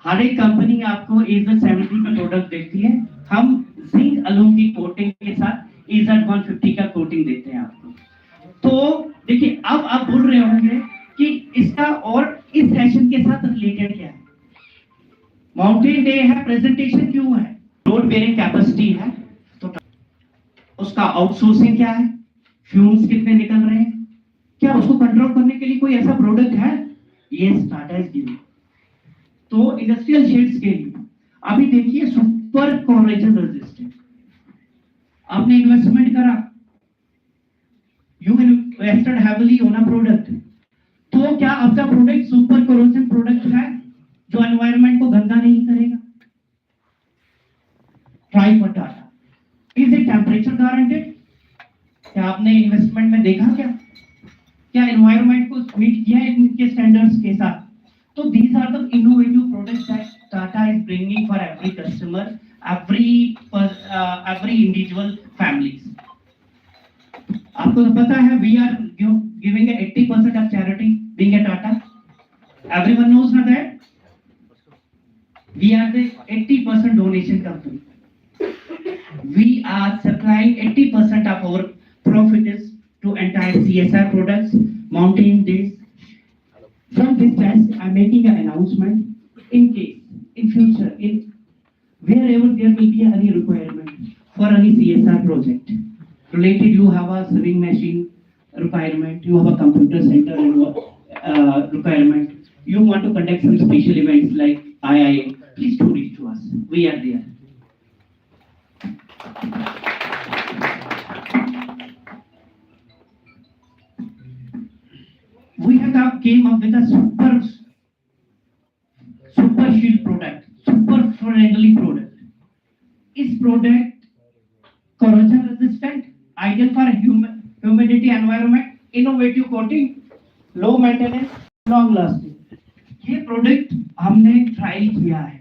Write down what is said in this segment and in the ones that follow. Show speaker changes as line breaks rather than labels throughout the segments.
हर एक कंपनी आपको एजर 70 का प्रोडक्ट देती है, हम जिंक अलूम की कोटिंग के साथ एजर 150 का कोटिंग देते हैं आपको। तो देखिए अब आप बोल रहे होंगे कि इसका और इस सेशन के साथ रिलेटेड क्या है। माउंटेन डे है, प्रेजेंटेशन क्यों है, लोड बेयरिंग कैपेसिटी है, तो उसका आउटसोर्सिंग क्या है, फ्यूम्स कितने निकल रहे हैं, क्या उसको कंट्रोल करने के लिए कोई ऐसा प्रोडक्ट है, ये टाटा इज गिविंग। तो इंडस्ट्रियल शेड्स के लिए अभी देखिए सुपर कोरोजन रेजिस्टेंट, आपने इन्वेस्टमेंट करा, you invested heavily on a product, तो क्या आपका प्रोडक्ट सुपर कोरोजन प्रोडक्ट है जो एनवायरनमेंट को गंदा नहीं करेगा? Try for Tata, is it temperature guaranteed? क्या आपने इन्वेस्टमेंट में देखा क्या एनवायरनमेंट को मीट किया है इनके स्टैंडर्ड्स के साथ? So these are the innovative products that Tata is bringing for every customer, every individual families. आपको तो पता है we are giving a 80% of charity being a Tata. Everyone knows na that we are the 80% donation company. We are supplying 80% of our profits to entire CSR products, mountain days. From this test, I'm making an announcement in case, in future, in wherever there will be any requirement for any CSR project related, you have a sewing machine requirement, you have a computer center requirement, you want to conduct some special events like IIM, please do reach to us. We are there. We have came up with a super shield product, super friendly product. Is product corrosion resistant, ideal for humidity environment, innovative coating, low maintenance, long lasting. ये product हमने trial किया है।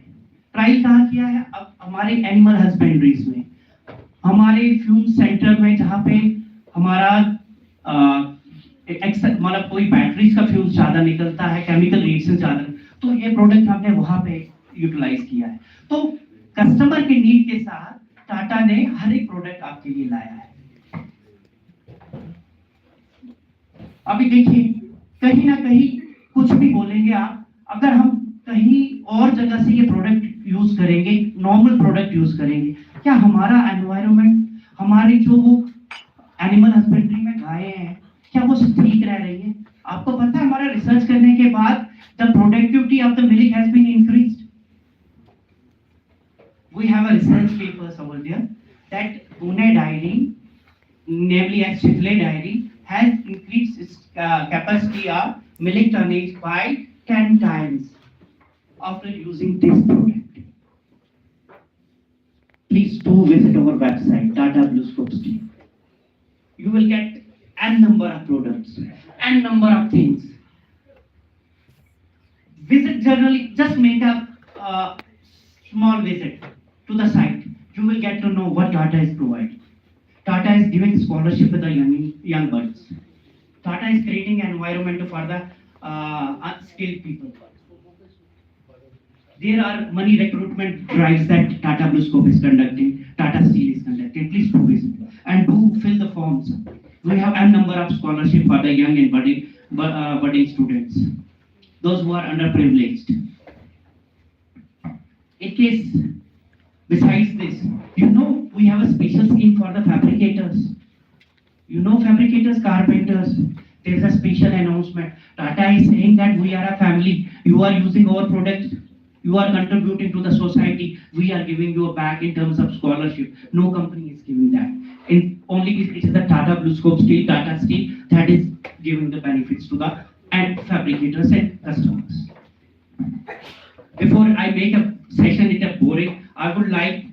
Trial कहाँ किया है? अब हमारे animal हस्बेंड्रीज में, हमारे फ्यूम सेंटर में, जहाँ पे हमारा मतलब कोई बैटरीज का फ्यूल ज्यादा निकलता है, केमिकल रिएक्शन ज्यादा, तो ये प्रोडक्ट हमने वहां पे यूटिलाइज किया है। तो कस्टमर के नीड के साथ टाटा ने हर एक प्रोडक्ट आपके लिए लाया है। अभी देखिए कहीं ना कहीं कुछ भी बोलेंगे आप, अगर हम कहीं और जगह से ये प्रोडक्ट यूज करेंगे, नॉर्मल प्रोडक्ट यूज करेंगे, क्या हमारा एनवायरनमेंट, हमारी जो वो एनिमल हस्बेंड्री में गायें हैं, क्या वो ठीक रह रही है? आपको पता है हमारा रिसर्च करने के बाद the productivity of the milk has been increased. We have a research papers over there that Pune dairy, namely as Chifle dairy, has increased its capacity of milk tonnage by 10 times after using this product. Please do visit our website Tata BlueScope Steel. You will get n number of products, n number of things. Visit generally, just make a small visit to the site. You will get to know what Tata is providing. Tata is giving scholarship to the young birds. Tata is creating an environment for the unskilled people. There are money recruitment drives that Tata BlueScope is conducting, Tata Steel is conducting. Please do visit and do fill the forms. We have a number of scholarship for the young and budding students, those who are underprivileged. In case, besides this, we have a special scheme for the fabricators. Fabricators, carpenters, there is a special announcement. Tata is saying that we are a family. You are using our products. You are contributing to the society. We are giving you back in terms of scholarship. No company is giving that. Only it is the Tata BlueScope Steel, Tata Steel, that is giving the benefits to the fabricators and customers. Before I make a session it a boring, I would like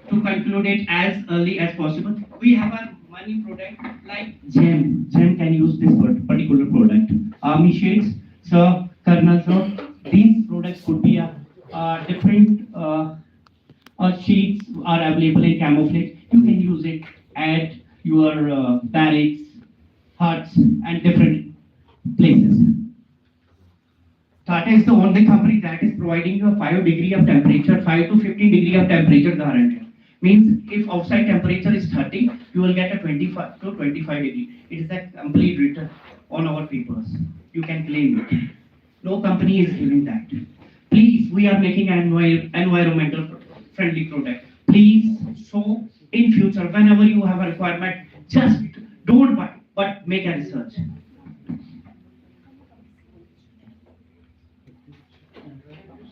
to conclude it as early as possible. We have a money product like GEM. GEM can use this particular product. Army shades, sir, Colonel sir, these products could be a different sheets are available in camouflage. You can use it at your barracks, huts, and different places. Tata is the only company that is providing you a 5 degree of temperature, 5 to 15 degree of temperature guarantee. Means if outside temperature is 30, you will get a 25 to 25 degree. It is a complete return on our papers. You can claim it. No company is giving that. Please, we are making an environmental friendly product. Please, so in future, whenever you have a requirement, just don't buy, but make a research.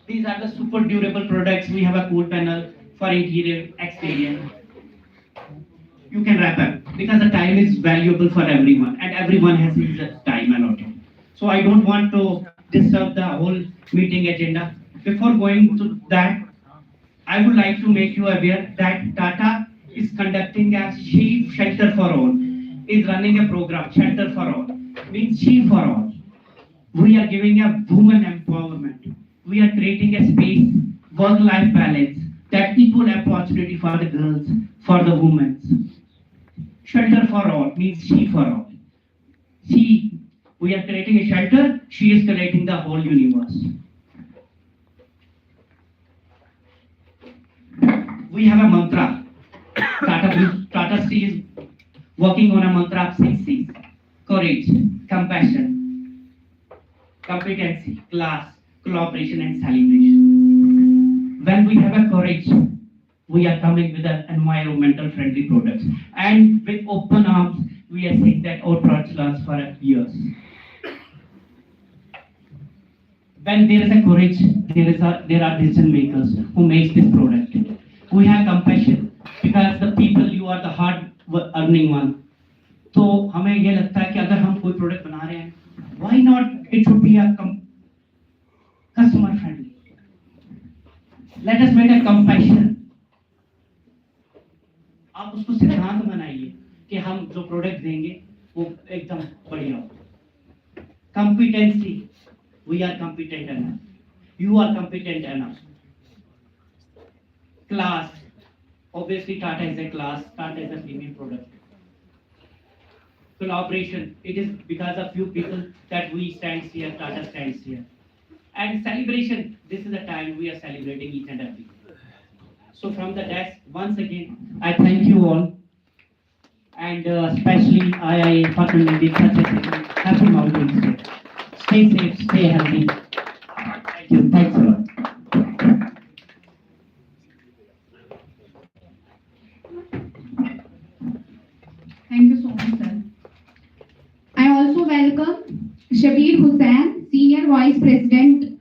These are the super durable products. We have a cool panel for interior, exterior. You can wrap up because the time is valuable for everyone and everyone has his time allotted. So I don't want to disturb the whole meeting agenda. Before going to that, I would like to make you aware that Tata is conducting a She Shelter for All, is running a program, Shelter for All, means She for All. We are giving a woman empowerment. We are creating a space, work-life balance, that equal opportunity for the girls, for the women. Shelter for all means She for all. She, we are creating a shelter, she is creating the whole universe. We have a mantra. Tata Steel is working on a mantra of 6 C's. Courage, compassion, competency, class, collaboration and celebration. When we have a courage, we are coming with an environmental friendly products. And with open arms, we are saying that our products last for years. When there is a courage, there are decision makers who makes this product. We have compassion because the people, you are the hard earning one. तो हमें ये लगता है कि अगर हम कोई product बना रहे हैं, why not it should be a customer friendly. Let us make a compassion. आप उसको सिद्धांत बनाइए कि हम जो प्रोडक्ट देंगे वो एकदम बढ़िया हो. Competency, we are competent enough. You are competent enough. Class, obviously Tata is a class. Tata is a premium product. Collaboration, it is because of few people that we stand here. Tata stands here. And celebration, this is the time we are celebrating each and every. So from the desk, once again, I thank you all, and especially I for doing such a happy Mountains Day. Stay safe, stay healthy. Thank you. Thanks a lot.
Thank you so much, sir. I also welcome Shabir Hussain, Senior Vice President,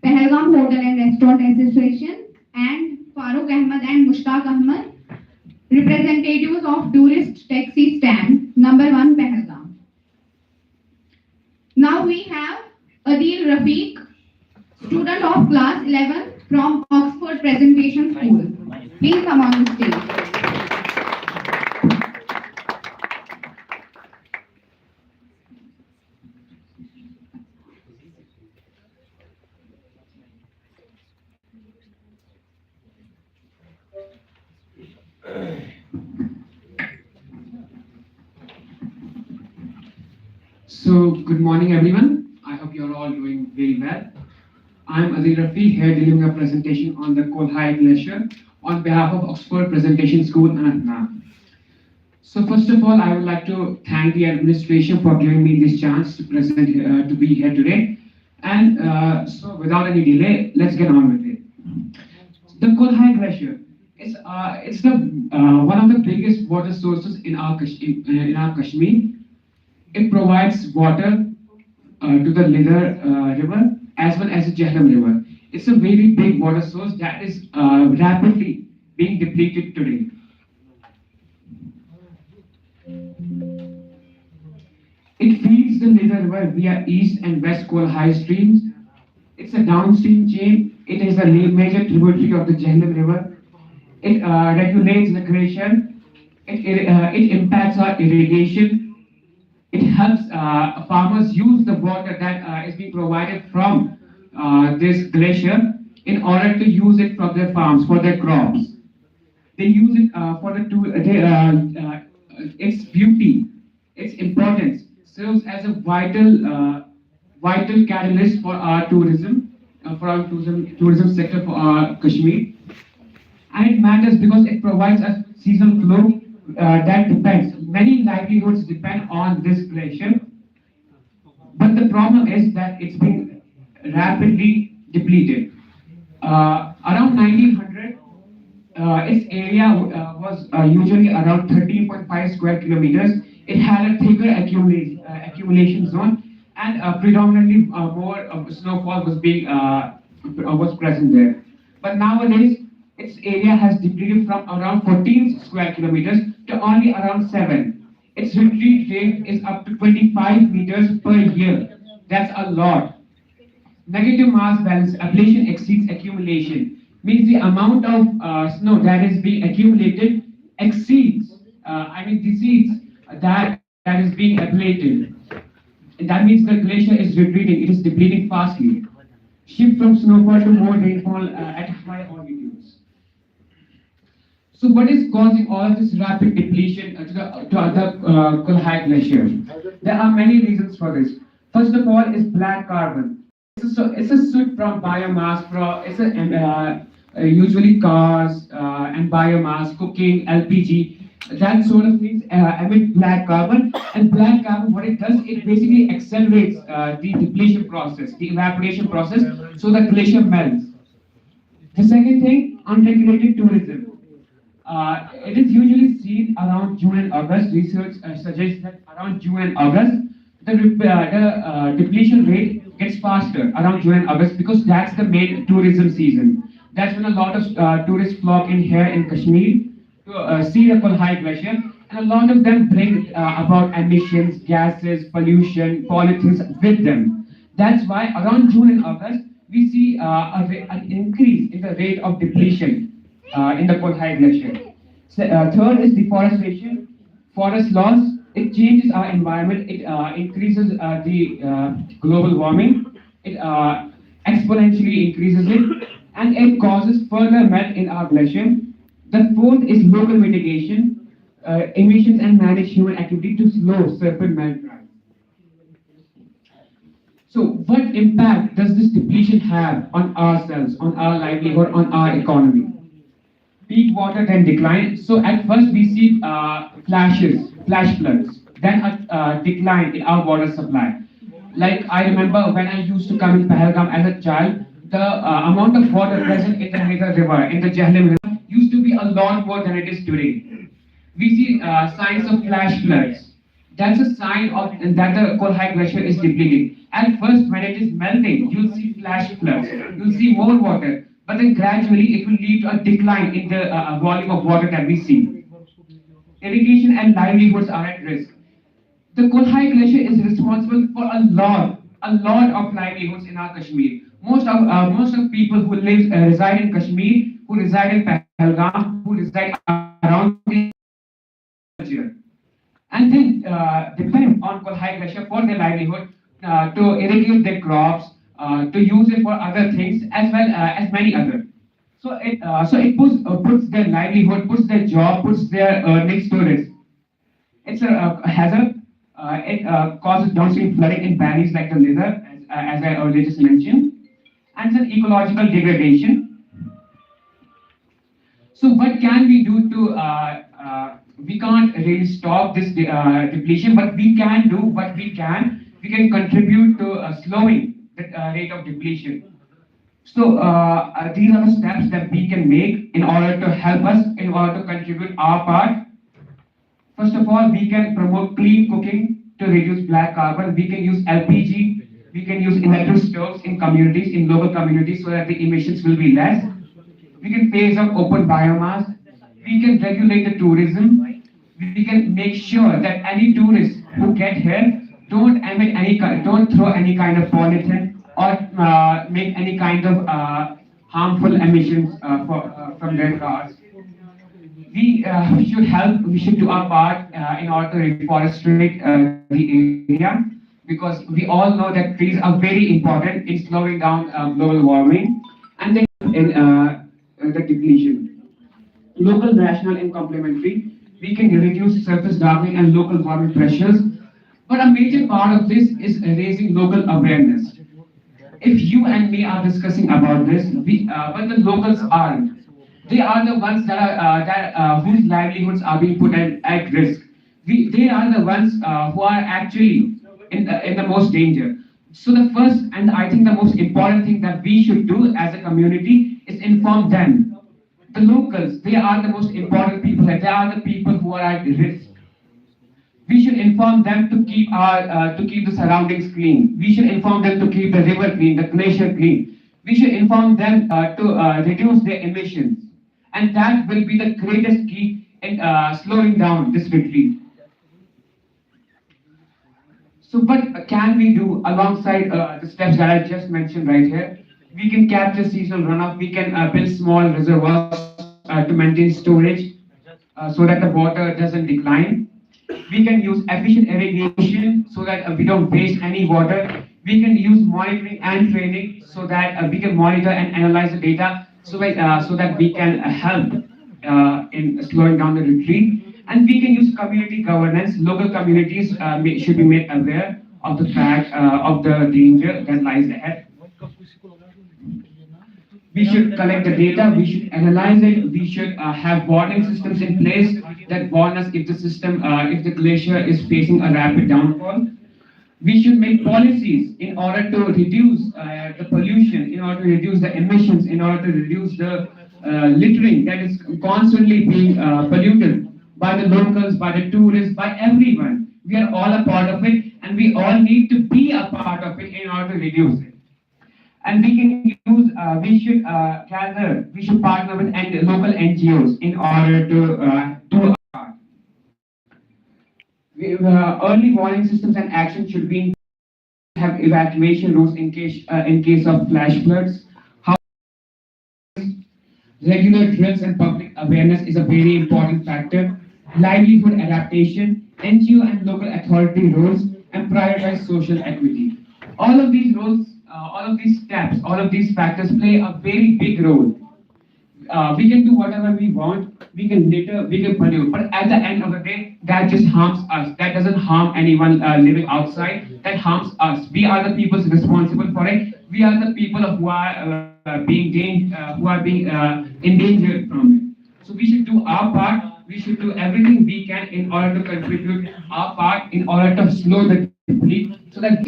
Pahalgam Hotel and Restaurant Association, and Farooq Ahmed and Mushtaq Ahmed, representatives of Tourist Taxi Stand, number 1, Pahalgam. Now we have Adil Rafiq, student of class 11 from Oxford Presentation School. Please come on the stage.
So, good morning everyone. I hope you're all doing very well. I'm Adil Rafi here delivering a presentation on the Kolhai Glacier on behalf of Oxford Presentation School, Anantnag. So first of all, I would like to thank the administration for giving me this chance to present, to be here today. And so without any delay, let's get on with it. The Kolhai Glacier it's the one of the biggest water sources in our Kashmir. It provides water to the Lidar River as well as the Jhelum River. It's a very big water source that is rapidly being depleted today. It feeds the Lidar River via east and west Kolhai streams. It's a downstream chain. It is a major tributary of the Jhelum River. It regulates the creation. It impacts our irrigation. It helps farmers use the water that is being provided from this glacier in order to use it for their farms, for their crops. They use it for its beauty, its importance serves as a vital vital catalyst for our tourism sector for our Kashmir. And it matters because it provides a seasonal flow that depends. Many livelihoods depend on this glacier, but the problem is that it's been rapidly depleted. Around 1900, its area was usually around 13.5 square kilometers. It had a thicker accumulation zone, and predominantly more snowfall was present there. But nowadays, its area has depleted from around 14 square kilometers to only around 7. Its retreat rate is up to 25 meters per year. That's a lot. Negative mass balance, ablation exceeds accumulation, means the amount of snow that is being accumulated exceeds, that is being ablated. That means the glacier is retreating, it is depleting fastly. Shift from snowfall to more rainfall at high altitudes. So what is causing all of this rapid depletion to the Kolhai Glacier? There are many reasons for this. First of all is black carbon. It's a soot from biomass, usually cars and biomass, cooking, LPG, that sort of things emit black carbon. And black carbon, what it does, it basically accelerates the depletion process, the evaporation process, so the glacier melts. The second thing, unregulated tourism. It is usually seen around June and August. Research suggests that around June and August, the depletion rate gets faster around June and August because that's the main tourism season. That's when a lot of tourists flock in here in Kashmir to see the Kolhai Glacier, and a lot of them bring about emissions, gases, pollution, pollutants with them. That's why around June and August, we see an increase in the rate of depletion in the Kolhai Glacier. Third is deforestation, forest loss. It changes our environment. It increases the global warming. It exponentially increases it, and it causes further melt in our glacier. The fourth is local mitigation, emissions and manage human activity to slow surface melt rise. So, what impact does this depletion have on ourselves, on our livelihood, on our economy? Peak water then decline. So at first we see flash floods, then a decline in our water supply. Like I remember when I used to come in Pahalgam as a child, the amount of water present in the Nidar River, in the Jhelum River, used to be a lot more than it is today. We see signs of flash floods. That's a sign of that the Kolhai Glacier is depleting. At first, when it is melting, you'll see flash floods. You'll see more water. But then gradually it will lead to a decline in the volume of water that we see. Irrigation and livelihoods are at risk. The Kolhai Glacier is responsible for a lot of livelihoods in our Kashmir. Most of people who reside in Kashmir, who reside in Pahalgam, who reside around the glacier, and then depend on Kolhai Glacier for their livelihood, to irrigate their crops, to use it for other things as well as many other. So it puts their livelihood, puts their job, puts their earnings to risk. It's a hazard. It causes downstream flooding in valleys like the Nidar, as I earlier just mentioned, and it's an ecological degradation. So what can we do to? We can't really stop this depletion, but we can do what we can. We can contribute to slowing the rate of depletion. So these are the steps that we can make in order to help us, in order to contribute our part. First of all, we can promote clean cooking to reduce black carbon. We can use LPG. We can use electric stoves in communities, in local communities, so that the emissions will be less. We can phase out open biomass. We can regulate the tourism. We can make sure that any tourists who get here don't throw any kind of pollutant or make any kind of harmful emissions from their cars. We should do our part in order to reforestate the area, because we all know that trees are very important in slowing down global warming and then in the depletion. Local, rational and complementary, we can reduce surface darkening and local warming pressures. But a major part of this is raising local awareness. If you and me are discussing about this, but the locals aren't. They are the ones whose livelihoods are being put at risk. They are the ones who are actually in the most danger. So the first and I think the most important thing that we should do as a community is inform them. The locals, they are the most important people, and they are the people who are at risk. We should inform them to keep the surroundings clean. We should inform them to keep the river clean, the glacier clean. We should inform them to reduce their emissions, and that will be the greatest key in slowing down this retreat. So what can we do alongside the steps that I just mentioned right here? We can capture seasonal runoff. We can build small reservoirs to maintain storage so that the water doesn't decline. We can use efficient irrigation so that we don't waste any water. We can use monitoring and training so that we can monitor and analyze the data so that we can help in slowing down the retreat. And we can use community governance. Local communities should be made aware of the fact of the danger that lies ahead. We should collect the data, we should analyze it, we should have warning systems in place that warn us if if the glacier is facing a rapid downfall. We should make policies in order to reduce the pollution, in order to reduce the emissions, in order to reduce the littering that is constantly being polluted by the locals, by the tourists, by everyone. We are all a part of it, and we all need to be a part of it in order to reduce it. And we can use, we should partner with local NGOs in order to do our part. Early warning systems and action should be have evacuation routes in case of flash floods. How regular drills and public awareness is a very important factor. Livelihood adaptation, NGO and local authority roles, and prioritize social equity. All of these roles, all of these steps, all of these factors play a very big role. We can do whatever we want, we can litter, we can pollute, but at the end of the day, that just harms us. That doesn't harm anyone living outside, that harms us. We are the people responsible for it. We are the people who are being endangered from it. So we should do our part. We should do everything we can in order to contribute our part, in order to slow the bleed, so that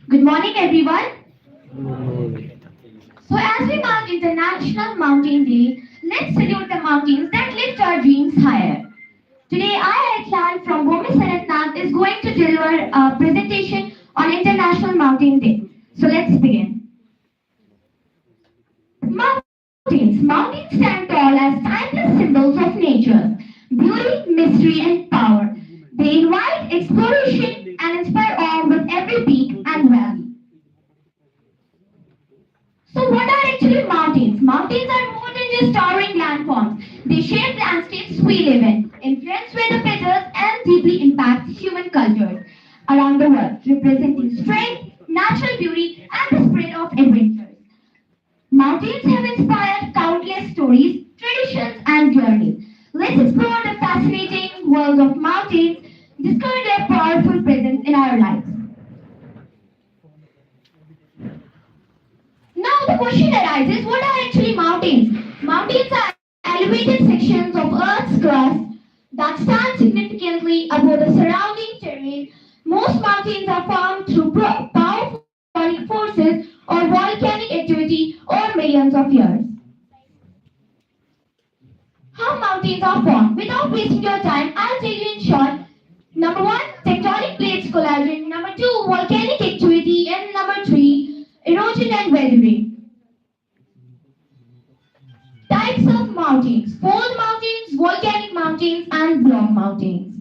Good morning, everyone. So, as we mark International Mountain Day, let's salute the mountains that lift our dreams higher. Today, I, Eklan from Bhumi Sanatnath, is going to deliver a presentation on International Mountain Day. So, let's begin. Mountains. Mountains stand tall as timeless symbols of nature, beauty, mystery, and power. They invite exploration and inspire awe with every peak and valley. So what are actually mountains? Mountains are more than just towering landforms. They shape landscapes we live in, influence weather patterns, and deeply impact human cultures around the world, representing strength, natural beauty, and the spirit of adventure. Mountains have inspired countless stories, traditions, and journeys. Let's explore the fascinating world of mountains, discover their powerful presence in our lives. Now the question arises, what are actually mountains? Mountains are elevated sections of Earth's crust that stand significantly above the surrounding terrain. Most mountains are formed through powerful forces or volcanic activity over millions of years. How mountains are formed. Without wasting your time, I'll tell you in short. Number one, tectonic plates colliding. Number two, volcanic activity. And number three, erosion and weathering. Types of mountains: fold mountains, volcanic mountains, and block mountains.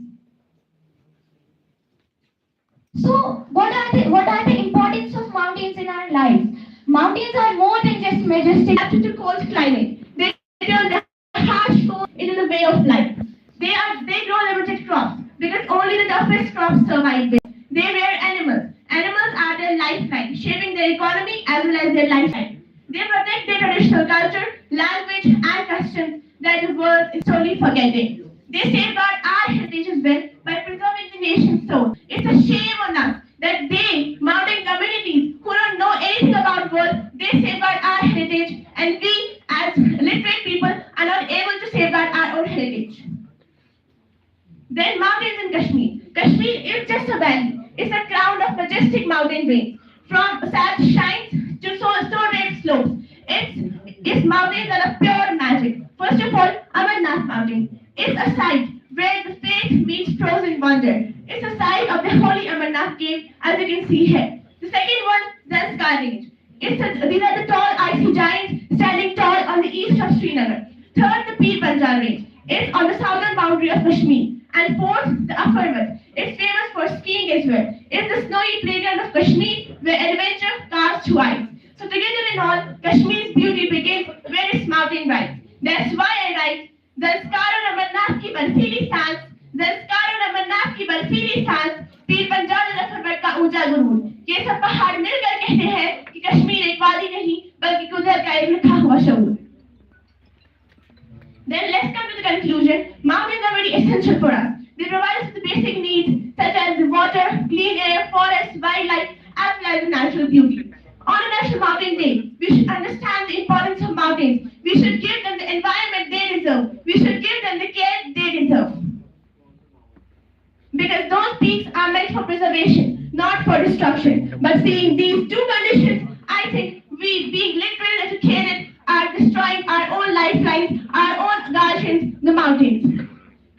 So, what are the importance of mountains in our lives? Mountains are more than just majestic, adapted to cold climate. They turn the harsh cold into the way of life. They grow limited crops because only the toughest crops survive there. They rear animals. Animals are their lifeline, shaping their economy as well as their lifestyle. They protect their traditional culture, language, and customs that the world is slowly forgetting. They safeguard our heritage as well by preserving the nation's soul. It's a shame on us that they, mountain communities who don't know anything about world, they safeguard our heritage, and we, as literate people, are not able to safeguard our own heritage. Then mountains in Kashmir. Kashmir is just a valley. It's a crown of majestic mountain range. From sand shines to snow-raked slopes. Its mountains are a pure magic. First of all, Amarnath Mountain. It's a site where the faith meets frozen wonder. It's a site of the holy Amarnath cave, as you can see here. The second one, Zanskar Range. These are the tall icy giants standing tall on the east of Srinagar. Third, the Pir Panjal Range. It's on the southern boundary of Kashmir. And fourth, the Afarvat. It's famous for skiing as well. It's the snowy playground of Kashmir where adventure carves twice. So together in all, Kashmir's beauty begins where its mountain rises. That's why I write, Zanskar और अमरनाथ की बर्फीली सांस, Zanskar और अमरनाथ की बर्फीली सांस, पीर पंजाल और अफरवट का ऊंचा गुरूर. ये सब पहाड़ मिलकर कहते हैं कि कश्मीर एक वादी नहीं, बल्कि कुदरत का एक लिखा हुआ शऊर. Then let's come to the conclusion. Mountains are very essential for us. They provide us with the basic needs such as the water, clean air, forests, wildlife, as well as the natural beauty. On a National Mountain Day, we should understand the importance of mountains. We should give them the environment they deserve. We should give them the care they deserve. Because those peaks are meant for preservation, not for destruction. But seeing these two conditions, I think we, being literally educated, are destroying our own lifelines, our own guardians, the mountains.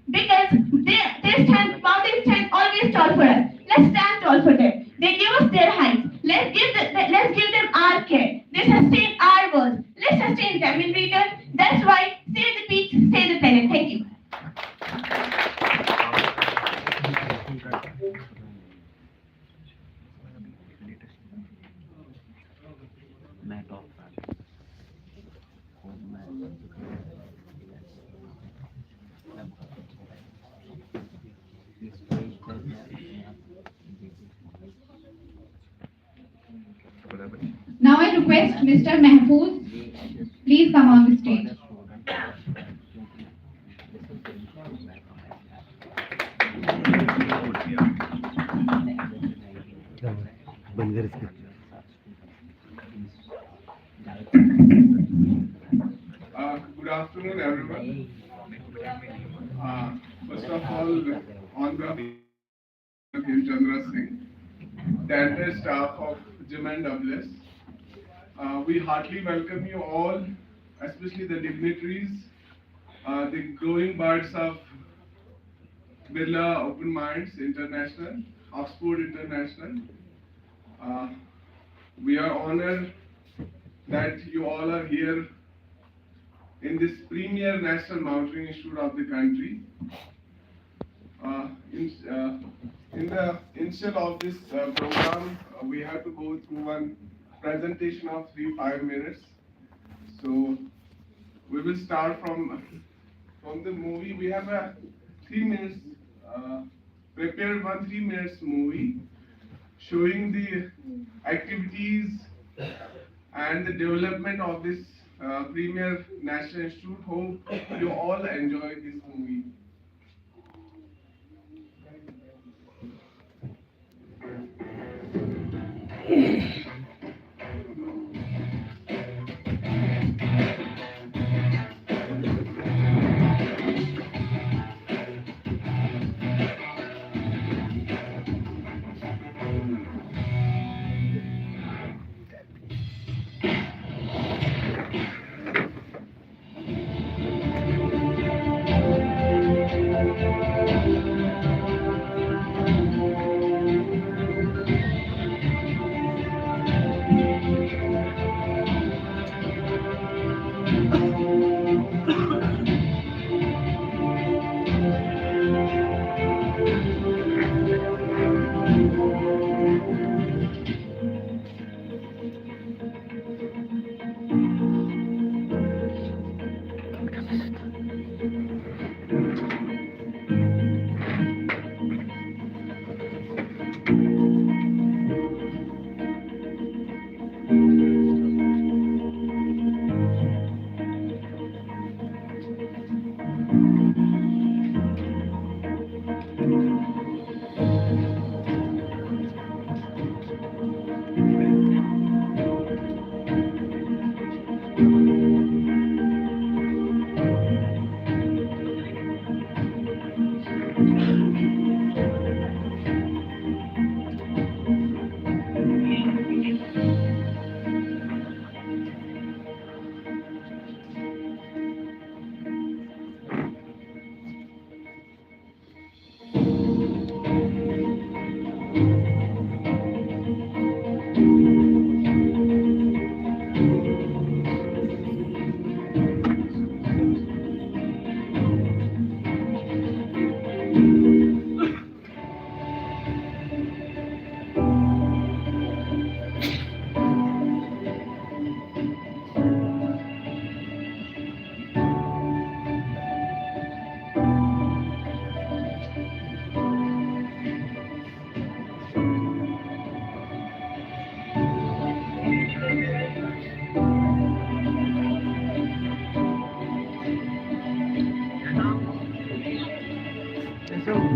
Because mountains stand always tall for us. Let's stand tall for them. They give us their height. Let's give them our care. They sustain our world. Let's sustain them in return. That's why save the peaks, save the planet. Thank you.
Now I request Mr. Mahfouz, please come on the stage.
Good afternoon, everyone. First of all, on behalf of Chandra Singh, the entire staff of Jim and WS, we heartily welcome you all, especially the dignitaries, the growing birds of Birla Open Minds International, Oxford International. We are honored that you all are here in this premier national mountain institute of the country. In the initial of this program, we have to go through one presentation of 3-5 minutes. So we will start from the movie. We have a 3 minutes prepared 3 minutes movie showing the activities and the development of this premier national institute. Hope you all enjoy this movie.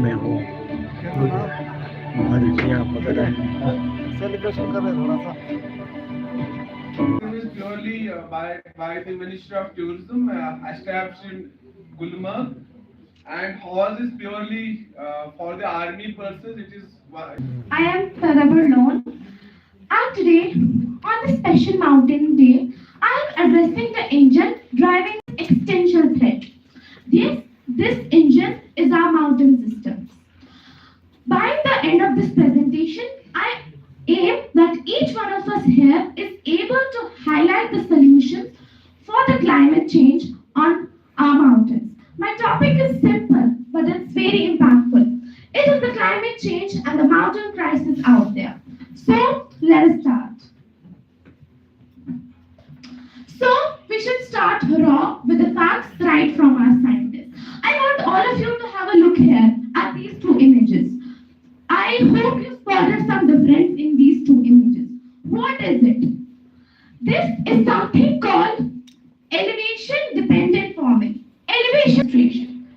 मैं हूँ मर्जियाँ पकड़ celebration कर रहे हैं थोड़ा सा
It is purely by the Ministry of Tourism established in Gulmarg, and horse is purely for the army purposes. It is
I am Tadabar Lone, and today, on this special mountain day, I am addressing the engine driving existential threat. Yes, this engine is our mountain system. By the end of this presentation, I aim that each one of us here is able to highlight the solutions for the climate change on our mountains. My topic is simple, but it's very impactful. It is the climate change and the mountain crisis out there. So, let us start. So, we should start raw with the facts right from our scientists. I want all of you to have a look here at these two images. I hope you spotted some difference in these two images. What is it? This is something called elevation-dependent farming. Elevation.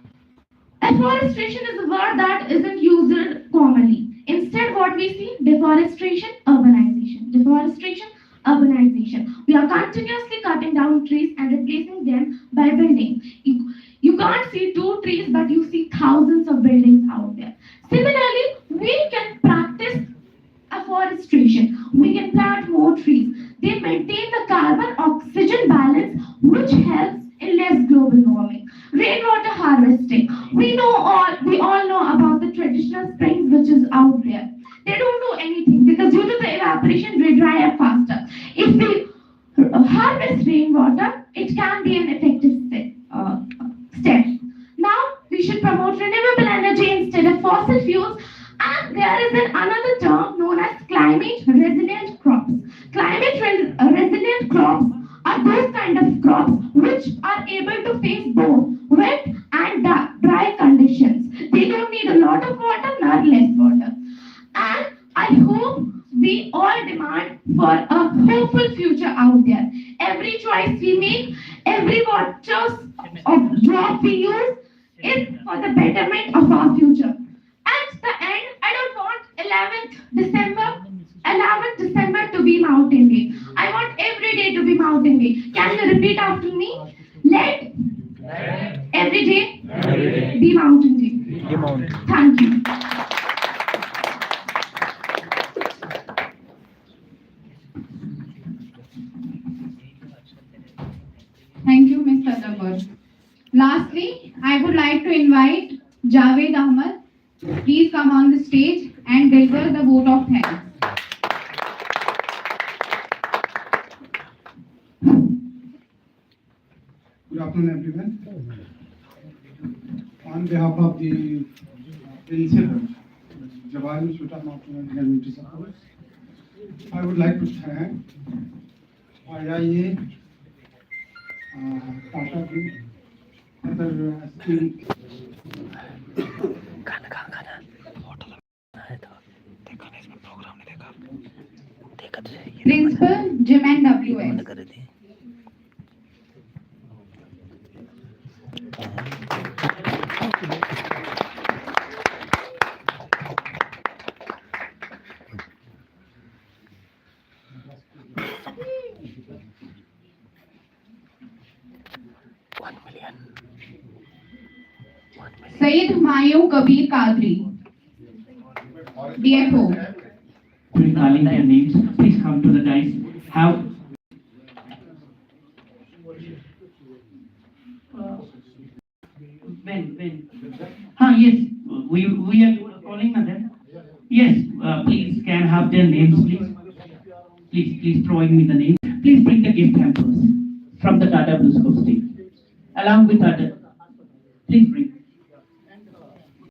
Afforestation is a word that isn't used commonly. Instead, what we see, deforestation, urbanization. Deforestation, urbanization. We are continuously cutting down trees and replacing them by building. You can't see 2 trees, but you see thousands of buildings out there. Similarly, we can practice afforestation. We can plant more trees. They maintain the carbon-oxygen balance, which helps in less global warming. Rainwater harvesting. We all know about the traditional springs which is out there. They don't do anything because due to the evaporation, they dry up faster. If we harvest rainwater, it can be an effective step. Now, we should promote renewable energy instead of fossil fuels, and there is another term known as climate resilient crops. Climate resilient crops are those kind of crops which are able to face both wet and dry conditions. They don't need a lot of water nor less water. And I hope we all demand for a hopeful future out there. Every choice we make, every water drop we use is for the betterment of our future. At the end, I don't want 11th December to be Mountain Day. I want every day to be Mountain Day. Can you repeat after me? Let every day be Mountain Day. Thank you.
Thank you, Mr. Tadabar. Lastly, I would like to invite Javed Ahmed. Please come on the stage and deliver the vote of thanks.
Good afternoon, everyone. On behalf of the principal, Jawahir Sutta Mountain and Community Support, I would like to thank IIA, Tata Group, other esteemed
Principal, Jim and WS. Sayyid Humayun Kabir Kadri, DFO.
We're calling their names. Please come to the dice. Have when? Yes. We are calling on them. Yes. Please can have their names, please. Please provide me the names. Please bring the gift hampers from the Tata Blue Scope team, along with other. Please bring.